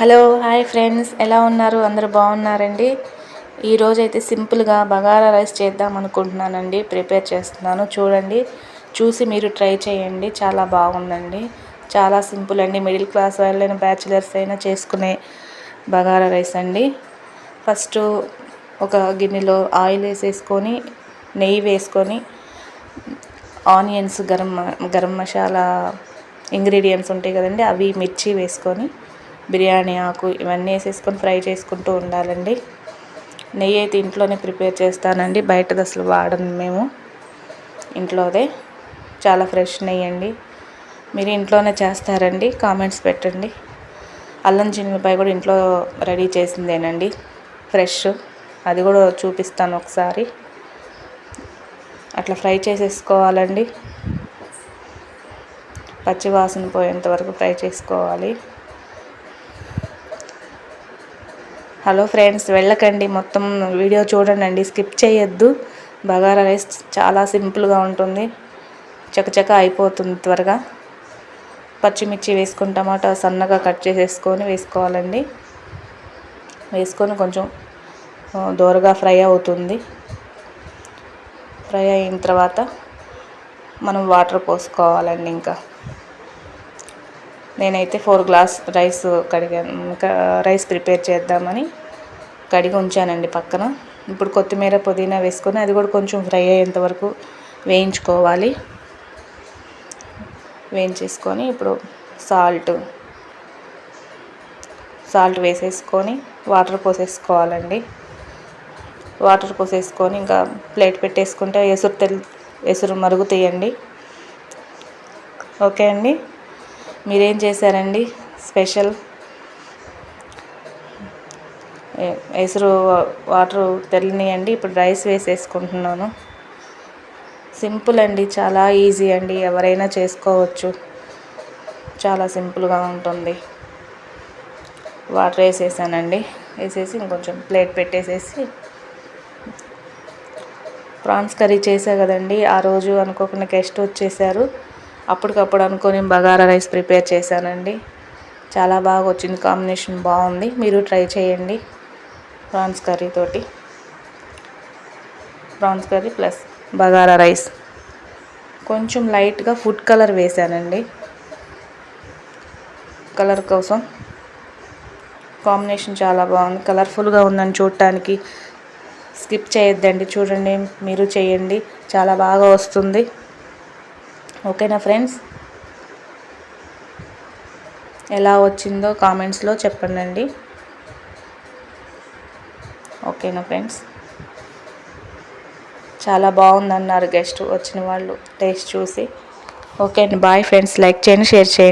Hello hi friends, ఎలా ఉన్నారు? అందరూ బాగున్నారండి. ఈరోజైతే సింపుల్గా బగారా రైస్ చేద్దాం అనుకుంటున్నానండి. ప్రిపేర్ చేస్తున్నాను, చూడండి. చూసి మీరు ట్రై చేయండి. చాలా బాగుందండి. చాలా సింపుల్ అండి. మిడిల్ క్లాస్ వాళ్ళైనా బ్యాచిలర్స్ అయినా చేసుకునే బగారా రైస్ అండి. ఫస్ట్ ఒక గిన్నెలో ఆయిల్ వేసేసుకొని, నెయ్యి వేసుకొని, ఆనియన్స్, గరం మసాలా ఇంగ్రీడియంట్స్ ఉంటాయి కదండి, అవి మిర్చి వేసుకొని, బిర్యానీ ఆకు ఇవన్నీ వేసేసుకొని ఫ్రై చేసుకుంటూ ఉండాలండి. నెయ్యి అయితే ఇంట్లోనే ప్రిపేర్ చేస్తానండి, బయటది అసలు వాడను మేము. ఇంట్లోదే చాలా ఫ్రెష్ నెయ్యి అండి. మీరు ఇంట్లోనే చేస్తారండి? కామెంట్స్ పెట్టండి. అల్లం చిన్నులపాయ కూడా ఇంట్లో రెడీ చేసిందేనండి, ఫ్రెష్. అది కూడా చూపిస్తాను ఒకసారి. అట్లా ఫ్రై చేసేసుకోవాలండి. పచ్చి వాసన పోయేంత వరకు ఫ్రై చేసుకోవాలి. హలో ఫ్రెండ్స్, వెళ్ళకండి, మొత్తం వీడియో చూడండి, స్కిప్ చేయొద్దు. బగారా రైస్ చాలా సింపుల్గా ఉంటుంది, చకచక అయిపోతుంది త్వరగా. పచ్చిమిర్చి వేసుకొని, టమాటా సన్నగా కట్ చేసేసుకొని వేసుకోవాలండి. వేసుకొని కొంచెం దోరగా ఫ్రై అవుతుంది. ఫ్రై అయిన తర్వాత మనం వాటర్ పోసుకోవాలండి. ఇంకా నేనైతే 4 గ్లాస్ రైస్ కడిగాను. ఇంకా రైస్ ప్రిపేర్ చేద్దామని కడిగి ఉంచానండి పక్కన. ఇప్పుడు కొత్తిమీర, పుదీనా వేసుకొని అది కూడా కొంచెం ఫ్రై అయ్యేంత వరకు వేయించుకోవాలి. వేయించేసుకొని ఇప్పుడు సాల్ట్ వేసేసుకొని వాటర్ పోసేసుకోవాలండి. వాటర్ పోసేసుకొని ఇంకా ప్లేట్ పెట్టేసుకుంటే ఎసురు మరుగుతాయండి. ఓకే అండి. మీరేం చేశారండి స్పెషల్? ఎసురు వాటర్ తెల్లనియండి. ఇప్పుడు రైస్ వేసేసుకుంటున్నాను. సింపుల్ అండి, చాలా ఈజీ అండి, ఎవరైనా చేసుకోవచ్చు. చాలా సింపుల్గా ఉంటుంది. వాటర్ వేసేసానండి. వేసేసి ఇంకొంచెం ప్లేట్ పెట్టేసేసి, ప్రాన్స్ కర్రీ చేసా కదండి ఆ రోజు, అనుకోకుండా గెస్ట్ వచ్చేసారు. అప్పటికప్పుడు అనుకొని బగారా రైస్ ప్రిపేర్ చేశానండి. చాలా బాగా వచ్చింది, కాంబినేషన్ బాగుంది. మీరు ట్రై చేయండి. Prawns curry plus bagara rice. కొంచెం లైట్గా ఫుడ్ కలర్ వేసానండి, కలర్ కోసం. కాంబినేషన్ చాలా బాగుంది, కలర్ఫుల్గా ఉందని చూడటానికి. స్కిప్ చేయొద్దండి, చూడండి, మీరు చేయండి, చాలా బాగా వస్తుంది. ఓకేనా ఫ్రెండ్స్? ఎలా వచ్చిందో కామెంట్స్లో చెప్పండి. ఓకేనా ఫ్రెండ్స్? చాలా బాగుందన్నారు గెస్ట్ వచ్చిన వాళ్ళు టేస్ట్ చూసి. ఓకే అండి, బాయ్ ఫ్రెండ్స్. లైక్ చేయండి, షేర్ చేయండి.